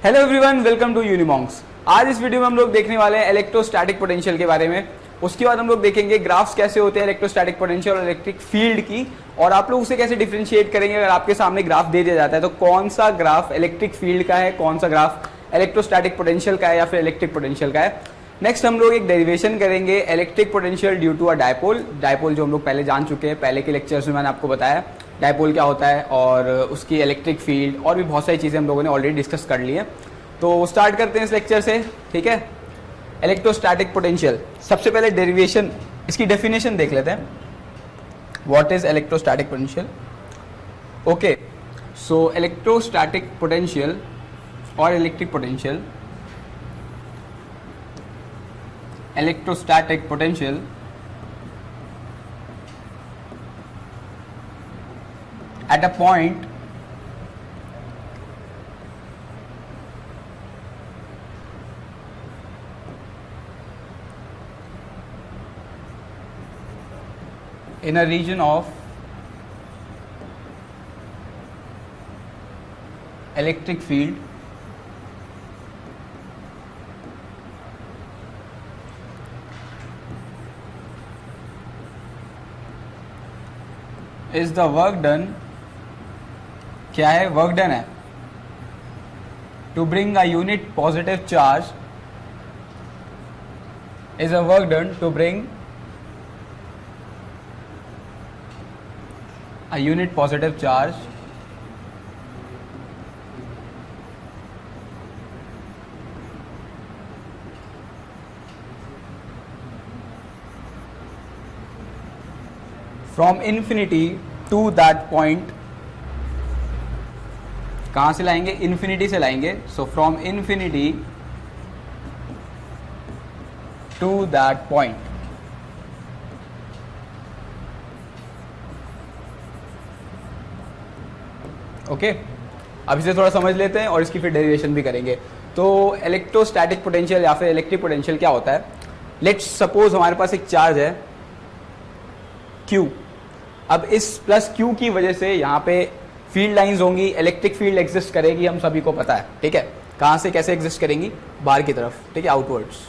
Hello everyone, welcome to Unimonks. आज इस video में हम लोग देखने वाले हैं इलेक्ट्रोस्टैटिक पोटेंशियल के बारे में। उसके बाद हम लोग देखेंगे ग्राफ्स कैसे होते हैं इलेक्ट्रोस्टैटिक पोटेंशियल और इलेक्ट्रिक फील्ड की, और आप लोग उसे कैसे डिफरेंशिएट करेंगे। अगर आपके सामने ग्राफ दे दिया जाता है तो कौन सा ग्राफ इलेक्ट्रिक फील्ड का है, कौन सा ग्राफ इलेक्ट्रोस्टैटिक पोटेंशियल का है या फिर इलेक्ट्रिक पोटेंशियल का है। नेक्स्ट हम लोग एक डेरिवेशन करेंगे electric potential due to a dipole. Dipole जो हम लोग पहले जान चुके हैं, पहले के लेक्चर्स में मैंने आपको बताया डायपोल क्या होता है और उसकी इलेक्ट्रिक फील्ड और भी बहुत सारी चीज़ें हम लोगों ने ऑलरेडी डिस्कस कर ली हैं। तो स्टार्ट करते हैं इस लेक्चर से, ठीक है। इलेक्ट्रोस्टैटिक पोटेंशियल, सबसे पहले डेरिवेशन, इसकी डेफिनेशन देख लेते हैं। What is electrostatic potential? Okay, so electrostatic potential और electric potential, electrostatic potential at a point in a region of electric field is the work done, क्या है वर्क डन है, to bring a unit positive charge, is a work done to bring a unit positive charge from infinity to that point. कहां से लाएंगे? Infinity से लाएंगे। So from infinity to that point. Okay, अब इसे थोड़ा समझ लेते हैं और इसकी फिर डेरिवेशन भी करेंगे। तो इलेक्ट्रोस्टैटिक पोटेंशियल या फिर इलेक्ट्रिक पोटेंशियल क्या होता है? लेट्स सपोज हमारे पास एक चार्ज है Q। अब इस प्लस Q की वजह से यहाँ पे फील्ड लाइंस होंगी, इलेक्ट्रिक फील्ड एग्जिस्ट करेगी, हम सभी को पता है, ठीक है। कहां से कैसे एग्जिस्ट करेंगी? बाहर की तरफ, ठीक है, आउटवर्ड्स।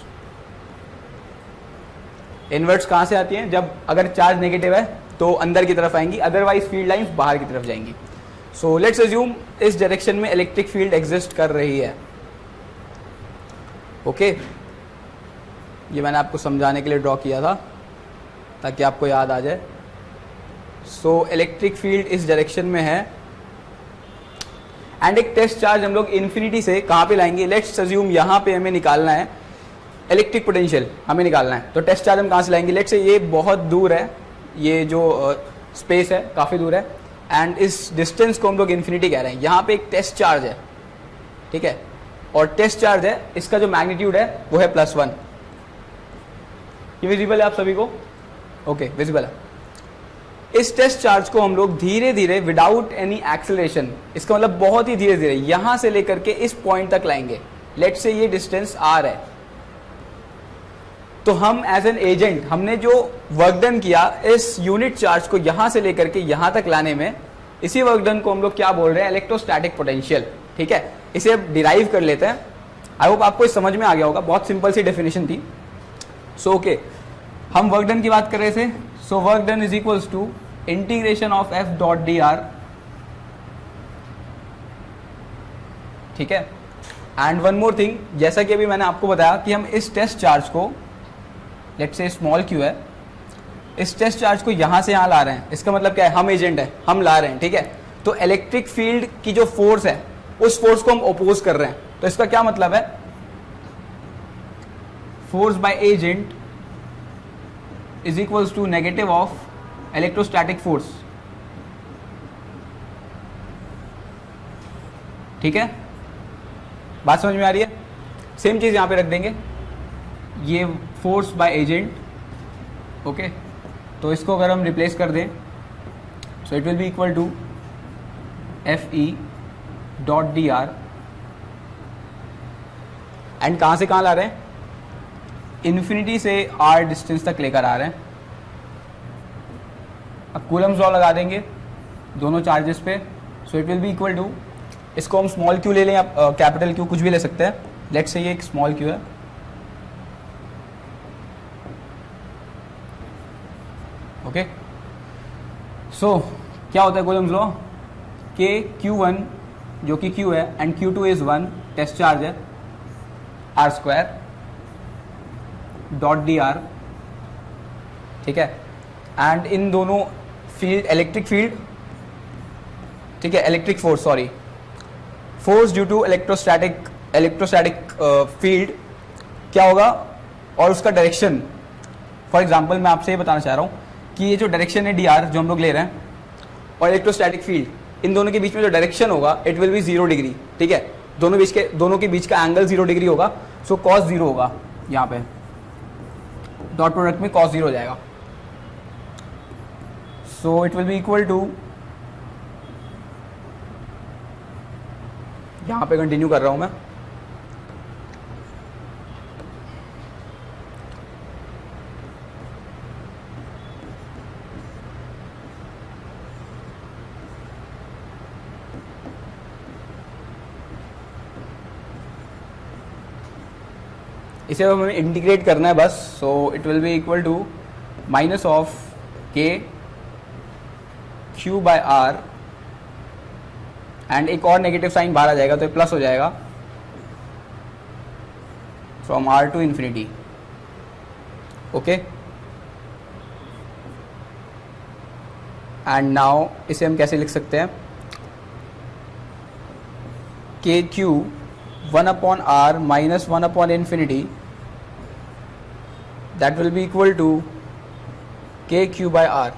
इनवर्ट्स कहां से आती हैं? जब अगर चार्ज नेगेटिव है तो अंदर की तरफ आएंगी, अदरवाइज फील्ड लाइंस बाहर की तरफ जाएंगी। सो लेट्स अज्यूम इस डायरेक्शन में इलेक्ट्रिक फील्ड एग्जिस्ट कर रही है। ओके, ये मैंने आपको समझाने के लिए ड्रॉ किया था ताकि आपको याद आ जाए। सो इलेक्ट्रिक फील्ड इस डायरेक्शन में है एंड एक टेस्ट चार्ज हम लोग इन्फिनिटी से कहां पे लाएंगे? लेट्स अज्यूम यहां पे हमें निकालना है इलेक्ट्रिक पोटेंशियल, हमें निकालना है। तो टेस्ट चार्ज हम कहां से लाएंगे? लेट्स से ये बहुत दूर है, ये जो स्पेस है काफी दूर है एंड इस डिस्टेंस को हम लोग इन्फिनिटी कह रहे हैं। यहां पे एक टेस्ट चार्ज है, ठीक है, और टेस्ट चार्ज है, इसका जो मैग्नीट्यूड है वो है +1। ये विजिबल है आप सभी को? ओके, विजिबल है। इस टेस्ट चार्ज को हम लोग धीरे धीरे विदाउट एनी एक्सेलरेशन, इसका मतलब बहुत ही धीरे धीरे यहां से लेकर के इस पॉइंट तक लाएंगे। लेट्स से ये डिस्टेंस r है, तो हम एज एन एजेंट हमने जो वर्क डन किया इस यूनिट चार्ज को यहां से लेकर के यहां तक लाने में, इसी वर्क डन को हम लोग क्या बोल रहे हैं? इलेक्ट्रोस्टैटिक पोटेंशियल, ठीक है। इसे अब डिराइव कर लेते हैं। आई होप आपको समझ में आ गया होगा, बहुत सिंपल सी डेफिनेशन थी। सो ओके, हम वर्क डन की बात कर रहे थे। So work done is equals to integration of f dot d r, ठीक है। एंड वन मोर थिंग, जैसा कि अभी मैंने आपको बताया कि हम इस टेस्ट चार्ज को, लेट्स से स्मॉल q है, इस टेस्ट चार्ज को यहां से यहां ला रहे हैं। इसका मतलब क्या है? हम एजेंट है, हम ला रहे हैं, ठीक है। तो इलेक्ट्रिक फील्ड की जो फोर्स है उस फोर्स को हम ओपोज कर रहे हैं। तो इसका क्या मतलब है? Force by agent is equals to negative of electrostatic force, ठीक है। बात समझ में आ रही है? सेम चीज यहां पे रख देंगे, ये फोर्स बाय एजेंट, ओके। तो इसको अगर हम रिप्लेस कर दें, so it will be equal to FE dot d r, and कहां से कहां ला रहे हैं? इन्फिनिटी से r डिस्टेंस तक लेकर आ रहे हैं। अब कूलम्स लॉ लगा देंगे दोनों चार्जेस पे, so it will be equal to इसको हम स्मॉल क्यू ले लें या कैपिटल क्यू, कुछ भी ले सकते हैं। लेट्स से ये एक स्मॉल क्यू है, ओके। सो क्या होता है कूलम्स लॉ, के Q1 जो कि Q है and Q2 is 1, test charge है R² डॉट dr, ठीक है। एंड इन दोनों फील्ड, इलेक्ट्रिक फील्ड, ठीक है, electric force, sorry, force due to electrostatic field क्या होगा, और उसका डायरेक्शन। फॉर एग्जांपल मैं आपसे ये बताना चाह रहा हूँ कि ये जो डायरेक्शन है dr जो हम लोग ले रहे हैं और इलेक्ट्रोस्टैटिक फील्ड, इन दोनों के बीच में जो डायरेक्शन होगा इट विल बी 0 डिग्री, ठीक है। दोनों के बीच का एंगल 0 डिग्री होगा, सो cos 0 होगा, यहाँ पे डॉट प्रोडक्ट में cos 0 हो जाएगा। So it will be equal to, यहाँ पे कंटिन्यू कर रहा हूँ मैं, इसे हमें इंटीग्रेट करना है बस। So it will be equal to minus of k Q by R, and एक और नेगेटिव साइन बाहर आ जाएगा तो ये प्लस हो जाएगा, from R to infinity, okay. And now इसे हम कैसे लिख सकते हैं, के Q 1/r minus 1/infinity, that will be equal to kq by r।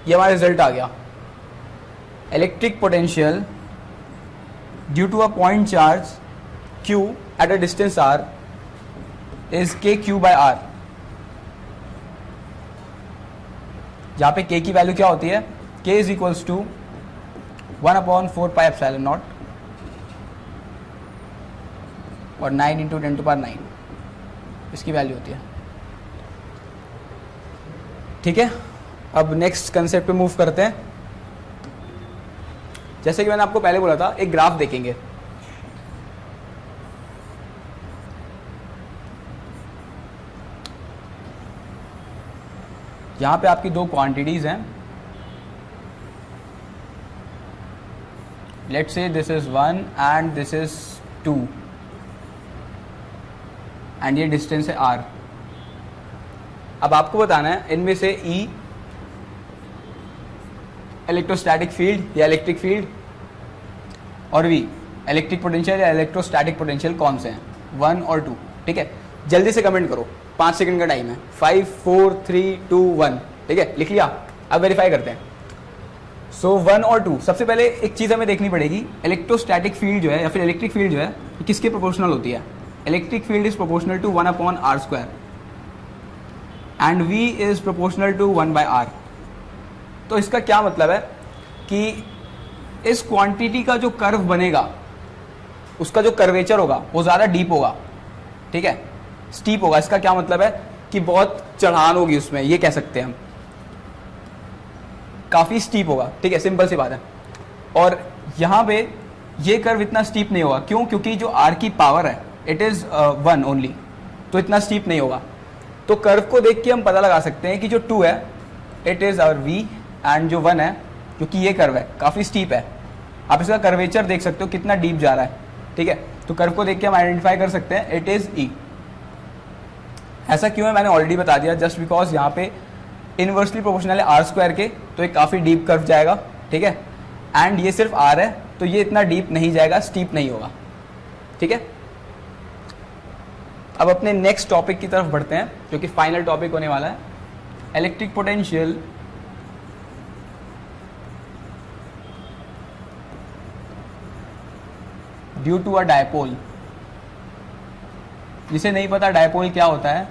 ये हमारा रिजल्ट आ गया। Electric potential due to a point charge q at a distance r is kq by r, जहाँ पे k की वैल्यू क्या होती है, k is equals to 1/4 pi epsilon not और 9 × 10⁹ इसकी वैल्यू होती है, ठीक है। अब नेक्स्ट कंसेप्ट पे मूव करते हैं। जैसे कि मैंने आपको पहले बोला था, एक ग्राफ देखेंगे, यहां पे आपकी दो क्वांटिटीज हैं, let's say this is 1 and this is 2 and ये डिस्टेंस है r। अब आपको बताना है इनमें से E इलेक्ट्रोस्टैटिक फील्ड या इलेक्ट्रिक फील्ड, और V इलेक्ट्रिक पोटेंशियल या इलेक्ट्रोस्टैटिक पोटेंशियल कौन से हैं, 1 और 2, ठीक है। जल्दी से कमेंट करो, 5 सेकंड का टाइम है, 5 4 3 2 1, ठीक है, लिख लिया। अब वेरीफाई करते हैं। सो 1 और 2, सबसे पहले एक चीज़ हमें देखनी पड़ेगी, इलेक्ट्रोस्टैटिक फील्ड जो है या फिर इलेक्ट्रिक फील्ड जो है किसके प्रोपोर्शनल होती है। Electric field is proportional to 1/r² and V is proportional to 1/r। तो इसका क्या मतलब है कि इस क्वांटिटी का जो कर्व बनेगा, उसका जो कर्वेचर होगा वो ज़्यादा डीप होगा, ठीक है, स्टीप होगा। इसका क्या मतलब है कि बहुत चढ़ान होगी उसमें, ये कह सकते हैं हम, काफ़ी स्टीप होगा, ठीक है, सिंपल सी बात है। और यहाँ पे ये कर्व इतना स्टीप नहीं होगा, क्यों, क्योंकि जो R की पावर है इट इज़ 1 ओनली, तो इतना स्टीप नहीं होगा। तो कर्व को देख के हम पता लगा सकते हैं कि जो 2 है it is our V, and जो 1 है, क्योंकि ये कर्व है काफ़ी स्टीप है, आप इसका कर्वेचर देख सकते हो कितना डीप जा रहा है, ठीक है। तो कर्व को देख के हम आइडेंटिफाई कर सकते हैं इट इज़ E। ऐसा क्यों है मैंने ऑलरेडी बता दिया, जस्ट बिकॉज यहाँ पे इनवर्सली प्रोपोर्शनल है r² के, तो एक काफ़ी डीप कर्व जाएगा, ठीक है। एंड ये सिर्फ R है, तो ये इतना डीप नहीं जाएगा, स्टीप नहीं होगा, ठीक है। अब अपने नेक्स्ट टॉपिक की तरफ बढ़ते हैं, जो कि फाइनल टॉपिक होने वाला है, electric potential due to a dipole. जिसे नहीं पता डायपोल क्या होता है,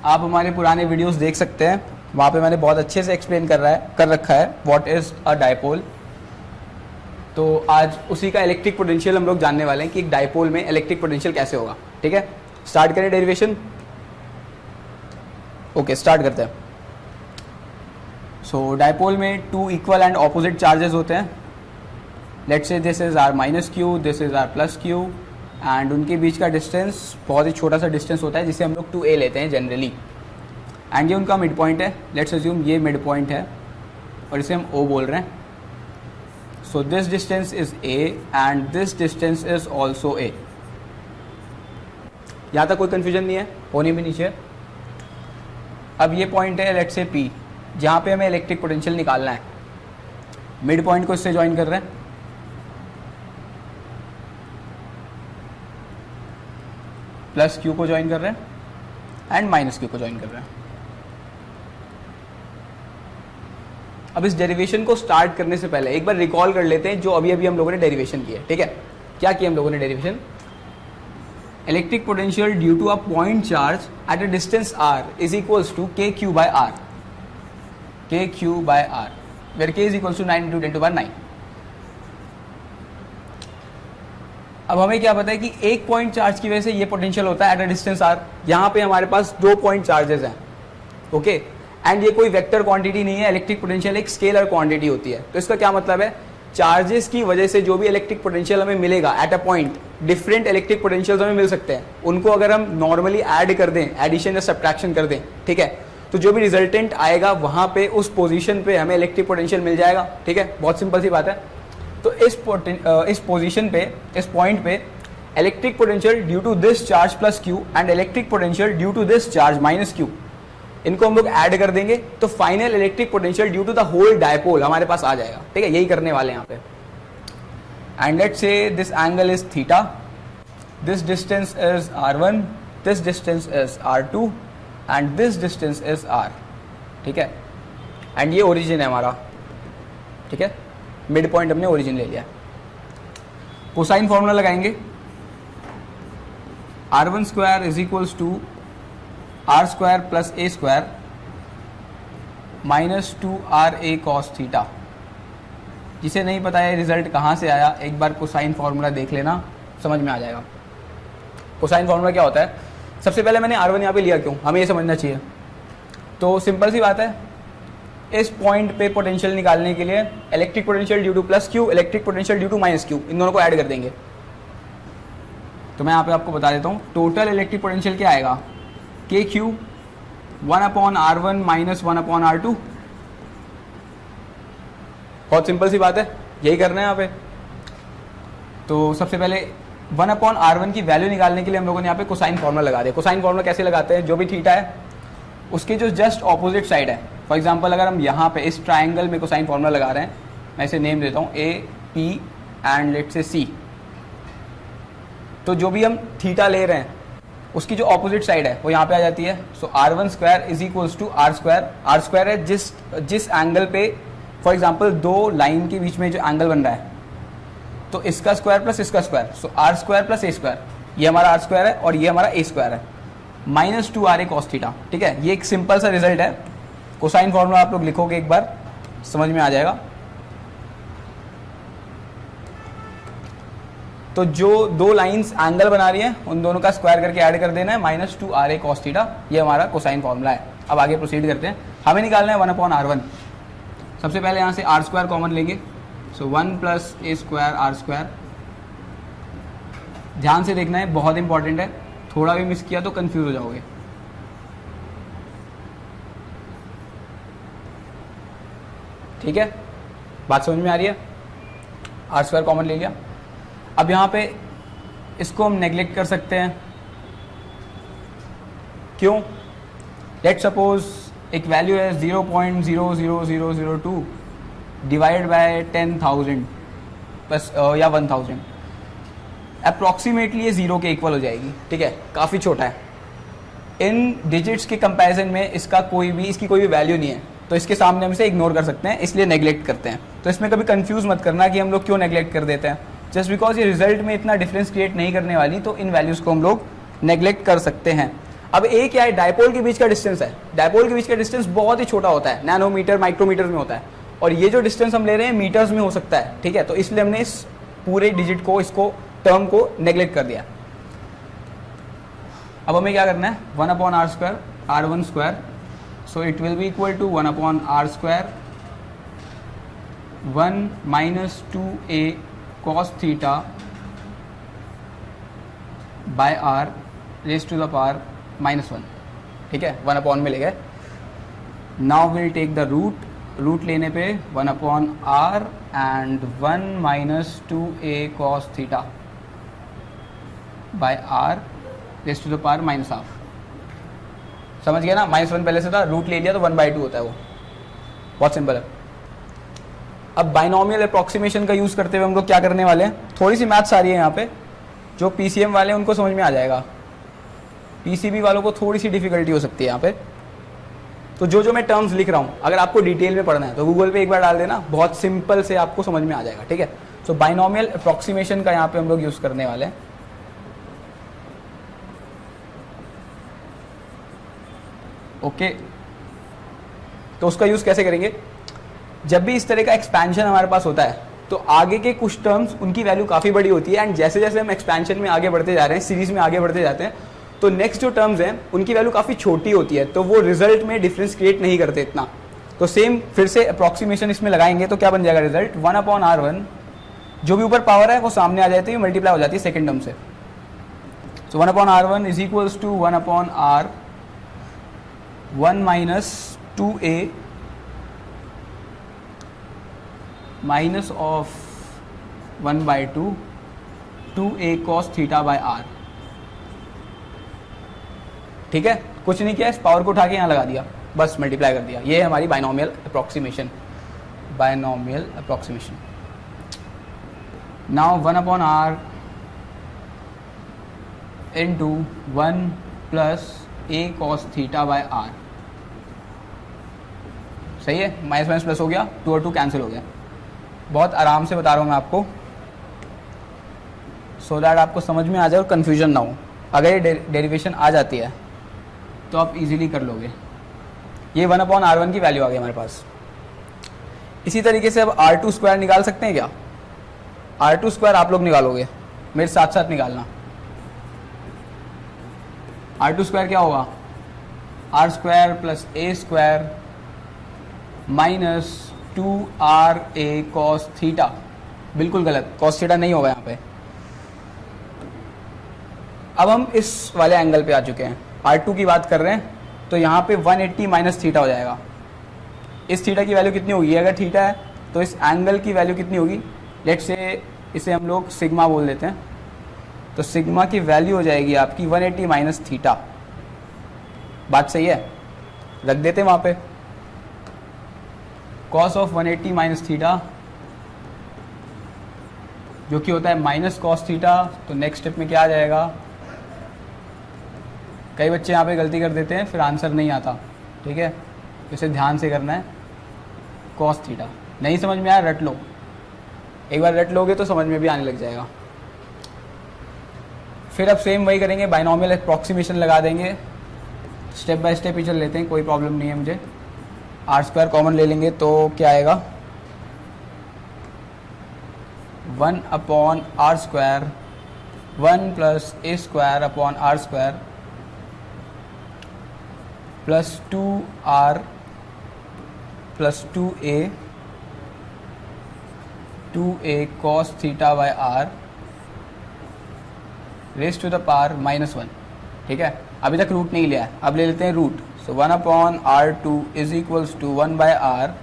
आप हमारे पुराने वीडियोस देख सकते हैं, वहाँ पे मैंने बहुत अच्छे से एक्सप्लेन कर रखा है व्हाट इज़ अ डायपोल। तो आज उसी का इलेक्ट्रिक पोटेंशियल हम लोग जानने वाले हैं कि एक डायपोल में इलेक्ट्रिक पोटेंशियल कैसे होगा, ठीक है। स्टार्ट करें डेरिवेशन, ओके स्टार्ट करते हैं। सो डायपोल में two equal and opposite charges होते हैं. Let's say this is r minus q, this is r plus q, and उनके बीच का डिस्टेंस बहुत ही छोटा सा डिस्टेंस होता है जिसे हम लोग 2a लेते हैं जनरली. एंड ये उनका मिड पॉइंट है. लेट्स अज्यूम ये मिड पॉइंट है और इसे हम O बोल रहे हैं. So this distance is A and this distance is also A. यहाँ तक कोई कन्फ्यूजन नहीं है, होने भी नीचे. अब ये पॉइंट है लेट्स से P, जहाँ पे हमें इलेक्ट्रिक पोटेंशियल निकालना है. मिड पॉइंट को इससे ज्वाइन कर रहे हैं, प्लस Q को ज्वाइन कर रहे हैं एंड माइनस Q को ज्वाइन कर रहे हैं. अब इस डेरिवेशन को स्टार्ट करने से पहले एक बार रिकॉल कर लेते हैं जो अभी अभी हम लोगों ने डेरिवेशन की है. ठीक है, क्या किया हम लोगों ने derivation? Electric potential due to a point charge at a distance r is equals to k q by r, k q by r, where k is equals to 9 into 10 to power 9. अब हमें क्या पता है कि एक point charge की वजह से ये पोटेंशियल होता है एट अ डिस्टेंस r. यहाँ पे हमारे पास 2 पॉइंट चार्जेस हैं. ओके, एंड ये कोई वेक्टर क्वांटिटी नहीं है. इलेक्ट्रिक पोटेंशियल एक स्केलर क्वांटिटी होती है. तो इसका क्या मतलब है? चार्जेस की वजह से जो भी इलेक्ट्रिक पोटेंशियल हमें मिलेगा at a point, different electric potentials हमें मिल सकते हैं. उनको अगर हम नॉर्मली ऐड कर दें, एडिशन या सब्ट्रैक्शन कर दें, ठीक है, तो जो भी रिजल्टेंट आएगा वहां पे उस पोजीशन पे हमें इलेक्ट्रिक पोटेंशियल मिल जाएगा. ठीक है, बहुत सिंपल सी बात है. तो इस पोजीशन पे, इस पॉइंट पे electric potential due to this charge plus q and electric potential due to this charge minus q, इनको हम लोग ऐड कर देंगे तो final electric potential due to the whole dipole हमारे पास आ जाएगा. ठीक है, यही करने वाले हैं यहाँ पे. And let's say this angle is theta, this distance is r1, this distance is r2 and this distance is r. ठीक है, एंड ये ओरिजिन है हमारा. ठीक है, मिड पॉइंट हमने ओरिजिन ले लिया. कोसाइन फॉर्मूला लगाएंगे. r1 square is equals to r square plus a square minus 2ra कॉस थीटा. जिसे नहीं पता है रिजल्ट कहाँ से आया, एक बार कोसाइन फार्मूला देख लेना, समझ में आ जाएगा. कोसाइन फार्मूला क्या होता है? सबसे पहले मैंने r1 यहाँ पे लिया क्यों, हमें ये समझना चाहिए. तो सिंपल सी बात है, इस पॉइंट पे पोटेंशियल निकालने के लिए electric potential due to plus Q, electric potential due to minus Q, इन दोनों को ऐड कर देंगे. तो मैं यहाँ पे आपको बता देता हूँ, टोटल इलेक्ट्रिक पोटेंशियल क्या आएगा? के क्यू 1/r1 माइनस 1/r2. बहुत सिंपल सी बात है, यही करना है यहाँ पे. तो सबसे पहले 1/r1 की वैल्यू निकालने के लिए हम लोगों ने यहाँ पे कोसाइन फॉर्मूला लगा दिया. कोसाइन फॉर्मूला कैसे लगाते हैं? जो भी थीटा है उसके जो जस्ट ऑपोजिट साइड है, फॉर एग्जांपल अगर हम यहाँ पे इस ट्राइंगल में कोसाइन फॉर्मूला लगा रहे हैं, मैं इसे नेम देता हूँ A P and let's say सी. तो जो भी हम थीटा ले रहे हैं उसकी जो ऑपोजिट साइड है वो यहाँ पे आ जाती है. So r1 square is equals to r square. r square है जिस एंगल पे, फॉर एग्जांपल दो लाइन के बीच में जो एंगल बन रहा है, तो इसका स्क्वायर प्लस इसका square, so r square plus a square. ये हमारा r स्क्वायर है और ये हमारा a स्क्वायर है, माइनस 2ra कॉस थीटा. ठीक है, ये एक सिंपल सा रिजल्ट है. कोसाइन फॉर्मूला आप लोग लिखोगे एक बार, समझ में आ जाएगा. तो जो दो लाइंस एंगल बना रही हैं उन दोनों का स्क्वायर करके ऐड कर देना है, माइनस 2ra कॉस थीटा. ये हमारा कोसाइन फॉर्मूला है. अब आगे प्रोसीड करते हैं. हमें निकालना है 1/r1. सबसे पहले यहाँ से r स्क्वायर कॉमन लेंगे. सो 1 plus a square r square. ध्यान से देखना है, बहुत इंपॉर्टेंट है, थोड़ा भी मिस किया तो कंफ्यूज हो जाओगे. ठीक है, बात समझ में आ रही है? r स्क्वायर कॉमन ले लिया. अब यहाँ पे इसको हम नेग्लेक्ट कर सकते हैं. क्यों? लेट सपोज एक वैल्यू है 0.00002 डिवाइड बाय 10,000 बस या 1000. अप्रॉक्सीमेटली ये 0 के इक्वल हो जाएगी. ठीक है, काफ़ी छोटा है. इन डिजिट्स के कंपैरिजन में इसकी कोई भी वैल्यू नहीं है, तो इसके सामने हम इसे इग्नोर कर सकते हैं, इसलिए नेग्लेक्ट करते हैं. तो इसमें कभी कंफ्यूज मत करना कि हम लोग क्यों नेग्लेक्ट कर देते हैं. जस्ट बिकॉज ये रिजल्ट में इतना डिफरेंस क्रिएट नहीं करने वाली, तो इन वैल्यूज़ को हम लोग नेग्लेक्ट कर सकते हैं. अब ए क्या है? डायपोल के बीच का डिस्टेंस है. डायपोल के बीच का डिस्टेंस बहुत ही छोटा होता है, नैनोमीटर माइक्रोमीटर में होता है, और ये जो डिस्टेंस हम ले रहे हैं मीटर्स में हो सकता है. ठीक है, तो इसलिए हमने इस पूरे डिजिट को, इसको टर्म को नेग्लेक्ट कर दिया. अब हमें क्या करना है? 1/r square r1 square. So it will be equal to 1 upon r square 1 minus 2a cos theta by r raise to the power -1. ठीक है, 1 अपॉन में ले गए. Now will take the root लेने पे 1 upon r and 1 minus 2a cos theta by r raise to the power -half. समझ गया ना, -1 पहले से था, रूट ले लिया तो 1/2 होता है वो. बहुत सिंपल है. अब बाइनोमियल अप्रॉक्सीमेशन का यूज़ करते हुए हम लोग क्या करने वाले हैं, थोड़ी सी मैथ्स आ रही है यहाँ पे, जो पीसीएम वाले हैं उनको समझ में आ जाएगा, पीसीबी वालों को थोड़ी सी डिफिकल्टी हो सकती है यहाँ पे. तो जो मैं टर्म्स लिख रहा हूँ, अगर आपको डिटेल में पढ़ना है तो गूगल पे एक बार डाल देना, बहुत सिंपल से आपको समझ में आ जाएगा. ठीक है, सो बाइनोमियल अप्रॉक्सीमेशन का यहाँ पे हम लोग यूज़ करने वाले हैं. ओके, तो उसका यूज़ कैसे करेंगे, जब भी इस तरह का एक्सपेंशन हमारे पास होता है तो आगे के कुछ टर्म्स उनकी वैल्यू काफ़ी बड़ी होती है, एंड जैसे जैसे हम एक्सपेंशन में आगे बढ़ते जा रहे हैं, सीरीज में आगे बढ़ते जाते हैं, तो नेक्स्ट जो टर्म्स हैं उनकी वैल्यू काफ़ी छोटी होती है, तो वो रिजल्ट में डिफरेंस क्रिएट नहीं करते इतना. तो सेम फिर से अप्रॉक्सीमेशन इसमें लगाएंगे तो क्या बन जाएगा रिजल्ट, 1 अपॉन R1, जो भी ऊपर पावर है वो सामने आ जाती है, मल्टीप्लाई हो जाती है सेकेंड टर्म से. सो 1 अपॉन R1 is equals to 1 upon R 1 minus 2a minus of 1/2 2a cos theta by r. ठीक है, कुछ नहीं किया, इस पावर को उठा के यहाँ लगा दिया, बस मल्टीप्लाई कर दिया. ये है हमारी binomial approximation. Now 1 upon r into 1 plus a cos theta by r. सही है, माइनस माइनस प्लस हो गया, 2 और 2 कैंसिल हो गया. बहुत आराम से बता रहा हूँ मैं आपको, सो दैट आपको समझ में आ जाए और कन्फ्यूजन ना हो. अगर ये डेरिवेशन आ जाती है तो आप इजीली कर लोगे. ये 1 अपॉन R1 की वैल्यू आ गई हमारे पास. इसी तरीके से अब R2 स्क्वायर निकाल सकते हैं क्या, R2 स्क्वायर आप लोग निकालोगे, मेरे साथ साथ निकालना. R2 स्क्वायर क्या होगा, R square plus A square minus 2RA cos theta. बिल्कुल गलत, cos थीटा नहीं होगा यहाँ पे. अब हम इस वाले एंगल पे आ चुके हैं, R2 की बात कर रहे हैं, तो यहाँ पे 180 माइनस थीटा हो जाएगा. इस थीटा की वैल्यू कितनी होगी, अगर थीटा है तो इस एंगल की वैल्यू कितनी होगी, लेट्स से इसे हम लोग सिग्मा बोल देते हैं, तो सिग्मा की वैल्यू हो जाएगी आपकी 180 माइनस थीटा. बात सही है, रख देते हैं वहाँ पे. cos ऑफ 180 माइनस थीटा जो कि होता है माइनस cos थीटा. तो नेक्स्ट स्टेप में क्या आ जाएगा, कई बच्चे यहाँ पे गलती कर देते हैं, फिर आंसर नहीं आता. ठीक है, इसे ध्यान से करना है. cos थीटा नहीं समझ में आया, रट लो, एक बार रट लोगे तो समझ में भी आने लग जाएगा. फिर अब सेम वही करेंगे, बाइनोमियल अप्रॉक्सीमेशन लगा देंगे, स्टेप बाय स्टेप ही चल लेते हैं, कोई प्रॉब्लम नहीं है मुझे. आर स्क्वायर कॉमन ले लेंगे तो क्या आएगा, 1 upon r square 1 plus a square upon r square plus 2r plus 2a cos theta by r raise to the power -1. ठीक है, अभी तक रूट नहीं लिया है, अब ले लेते हैं root. So 1 upon R2 is equals to 1 by r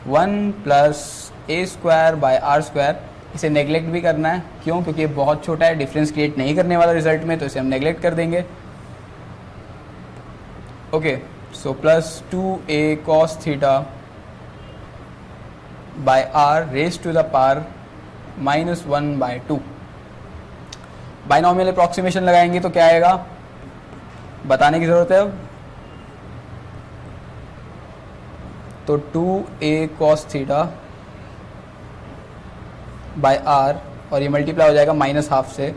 1 plus a square by r square. इसे नेगलेक्ट भी करना है, क्यों, क्योंकि ये बहुत छोटा है, डिफरेंस क्रिएट नहीं करने वाला रिजल्ट में, तो इसे हम नेगलेक्ट कर देंगे. Okay, so plus 2a cos theta by r raise to the power -1/2. Binomial approximation लगाएंगे तो क्या आएगा, बताने की ज़रूरत है अब. तो 2a cos theta by r, और ये मल्टीप्लाई हो जाएगा -हाफ से.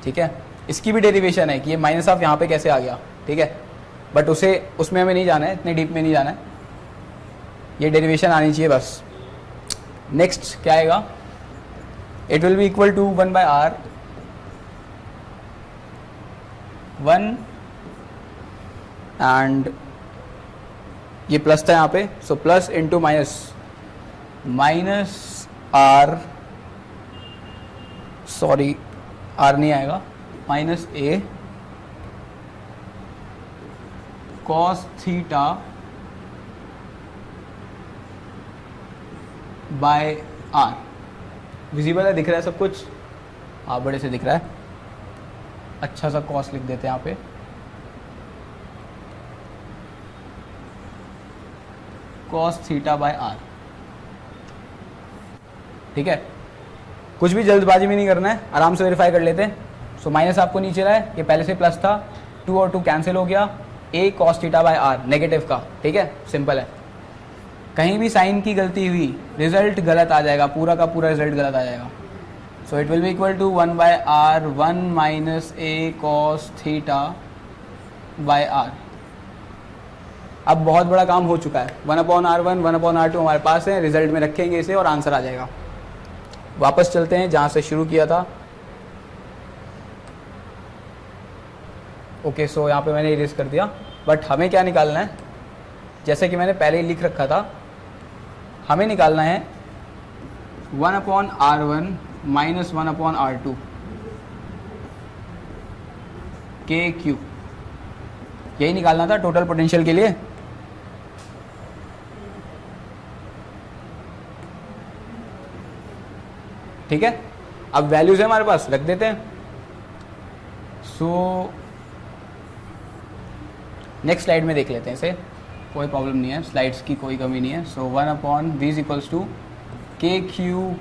ठीक है, इसकी भी डेरिवेशन है कि ये -हाफ यहाँ पे कैसे आ गया. ठीक है, बट उसमें हमें नहीं जाना है, इतने डीप में नहीं जाना है, ये डेरिवेशन आनी चाहिए बस. नेक्स्ट क्या आएगा, it will be equal to 1 by r 1 and ये प्लस था यहाँ पे, so plus into minus, minus r, sorry r नहीं आएगा, minus a cos theta by r. Visible है, दिख रहा है सब कुछ? हाँ बड़े से दिख रहा है। अच्छा सा कॉस लिख देते हैं यहाँ पे, कॉस थीटा बाय आर। ठीक है, कुछ भी जल्दबाजी में नहीं करना है, आराम से वेरीफाई कर लेते हैं। सो माइनस आपको नीचे रहा है, ये पहले से प्लस था, 2 और 2 कैंसिल हो गया, A cos theta by R negative का। ठीक है, सिंपल है। कहीं भी साइन की गलती हुई, रिजल्ट गलत आ जाएगा, पूरा का पूरा रिजल्ट गलत आ जाएगा। So it will be equal to 1 by r, 1 minus a cos theta by r. अब बहुत बड़ा काम हो चुका है, 1/R1 1/R2 हमारे पास है, रिजल्ट में रखेंगे इसे और आंसर आ जाएगा। वापस चलते हैं जहाँ से शुरू किया था। ओके, सो यहाँ पे मैंने इरेज कर दिया, बट हमें क्या निकालना है, जैसे कि मैंने पहले ही लिख रखा था, हमें निकालना है 1/R1 माइनस 1/R2 के क्यू। यही निकालना था टोटल पोटेंशियल के लिए। ठीक है, अब वैल्यूज है हमारे पास, रख देते हैं। सो नेक्स्ट स्लाइड में देख लेते हैं इसे, कोई प्रॉब्लम नहीं है, स्लाइड्स की कोई कमी नहीं है। सो 1/v इज इक्वल्स टू के क्यू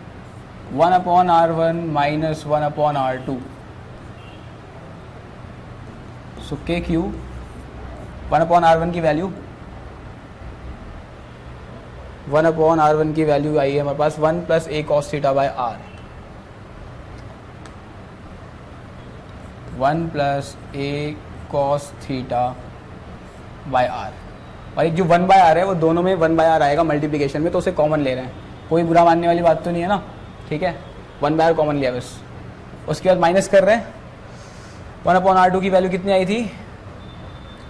1/R1 माइनस 1/R2। सो के क्यू 1/R1 की वैल्यू, 1/R1 की वैल्यू आई है हमारे पास 1 plus a cos theta by r, 1 plus a cos theta by r. और एक जो 1 बाय आर है वो दोनों में 1 बाय आर आएगा मल्टीप्लिकेशन में, तो उसे कॉमन ले रहे हैं, कोई बुरा मानने वाली बात तो नहीं है ना। ठीक है, 1 बाय आर कॉमन लिया बस। उसके बाद माइनस कर रहे हैं, 1/R2 की वैल्यू कितनी आई थी,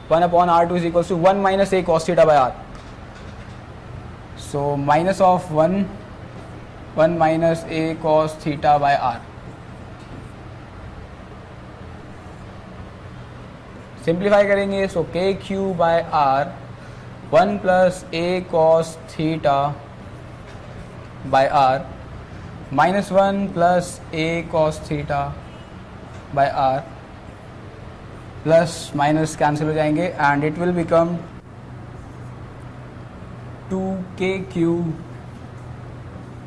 1/R2 is equal to 1 minus a cos theta by r. So minus of 1 minus a cos theta by r. Simplify करेंगे, so k q by r 1 plus a cos theta by r minus 1 plus a cos theta by r, plus minus cancel हो जाएंगे and it will become 2kq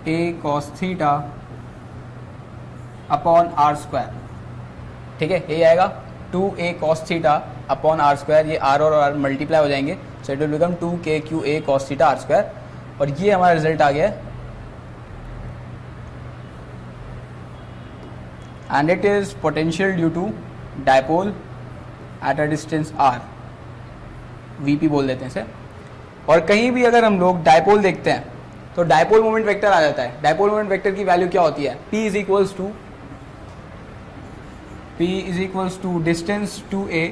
a cos theta upon r square. ठीक है, ये आएगा 2a cos theta upon r square, ये r और r multiply हो जाएंगे, so it will become 2kq a cos theta r square. और ये हमारा रिजल्ट आ गया है, and it is potential due to dipole at a distance r, vp बोल देते हैं इसे। और कहीं भी अगर हम लोग डायपोल देखते हैं तो डायपोल मोमेंट वेक्टर आ जाता है। डायपोल मोमेंट वेक्टर की वैल्यू क्या होती है, p is equals to distance to a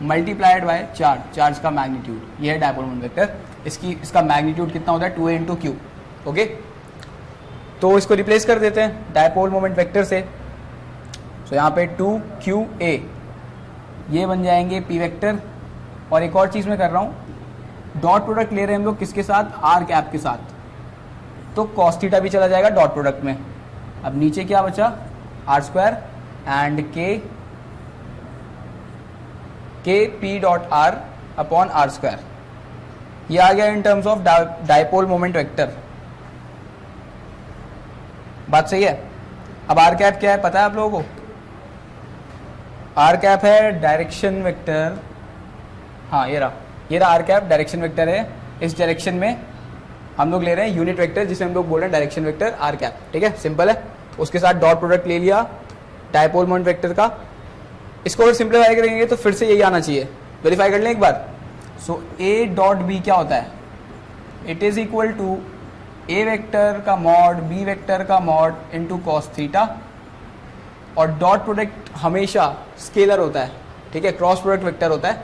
multiplied by charge का मैग्नीट्यूड। ये है डायपोल मोमेंट वेक्टर, इसका मैग्नीट्यूड कितना होता है 2a इंटू क्यू। ओके, तो इसको रिप्लेस कर देते हैं डायपोल मोमेंट वेक्टर से। सो यहाँ पे 2qa ये बन जाएंगे p वेक्टर। और एक और चीज़ मैं कर रहा हूँ, डॉट प्रोडक्ट ले रहे हैं हम लोग किसके साथ, आर कैप के साथ, तो कॉस थीटा भी चला जाएगा डॉट प्रोडक्ट में। अब नीचे क्या बचा, r square and k p dot r upon r square. ये आ गया in terms of dipole moment vector. बात सही है। अब आर कैप क्या है पता है आप लोगों को, आर कैप है डायरेक्शन वेक्टर। हाँ ये रहा आर कैप डायरेक्शन वेक्टर है। इस डायरेक्शन में हम लोग ले रहे हैं यूनिट वेक्टर जिसे हम लोग बोल रहे हैं डायरेक्शन वेक्टर आर कैप। ठीक है, सिंपल है। उसके साथ डॉट प्रोडक्ट ले लिया डायपोल मोमेंट वेक्टर का। इसको अगर सिंप्लीफाई करेंगे तो फिर से यही आना चाहिए, वेरीफाई कर लें एक बार। सो ए डॉट बी क्या होता है, it is equal to a vector का मॉड बी वेक्टर का मॉड इनटू कॉस थीटा। और डॉट प्रोडक्ट हमेशा स्केलर होता है, ठीक है, क्रॉस प्रोडक्ट वेक्टर होता है,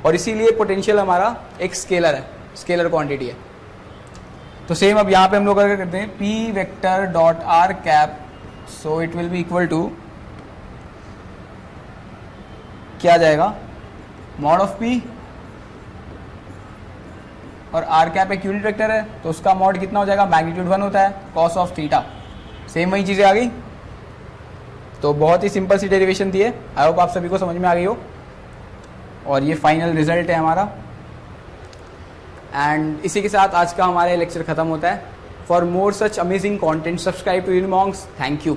और इसीलिए पोटेंशियल हमारा एक स्केलर है, स्केलर क्वांटिटी है। तो सेम अब यहाँ पे हम लोग अगर करते हैं p vector dot r cap, so it will be equal to क्या जाएगा, मॉड ऑफ पी, और आर कैप एक यूनिट वेक्टर है तो उसका मॉड कितना हो जाएगा, मैग्नीट्यूड 1 होता है कॉस ऑफ थीटा। सेम वही चीज़ें आ गई। तो बहुत ही सिंपल सी डेरिवेशन थी है, आई होप आप सभी को समझ में आ गई हो, और ये फाइनल रिजल्ट है हमारा। एंड इसी के साथ आज का हमारा लेक्चर खत्म होता है। For more such amazing content subscribe to Unimonks. Thank you.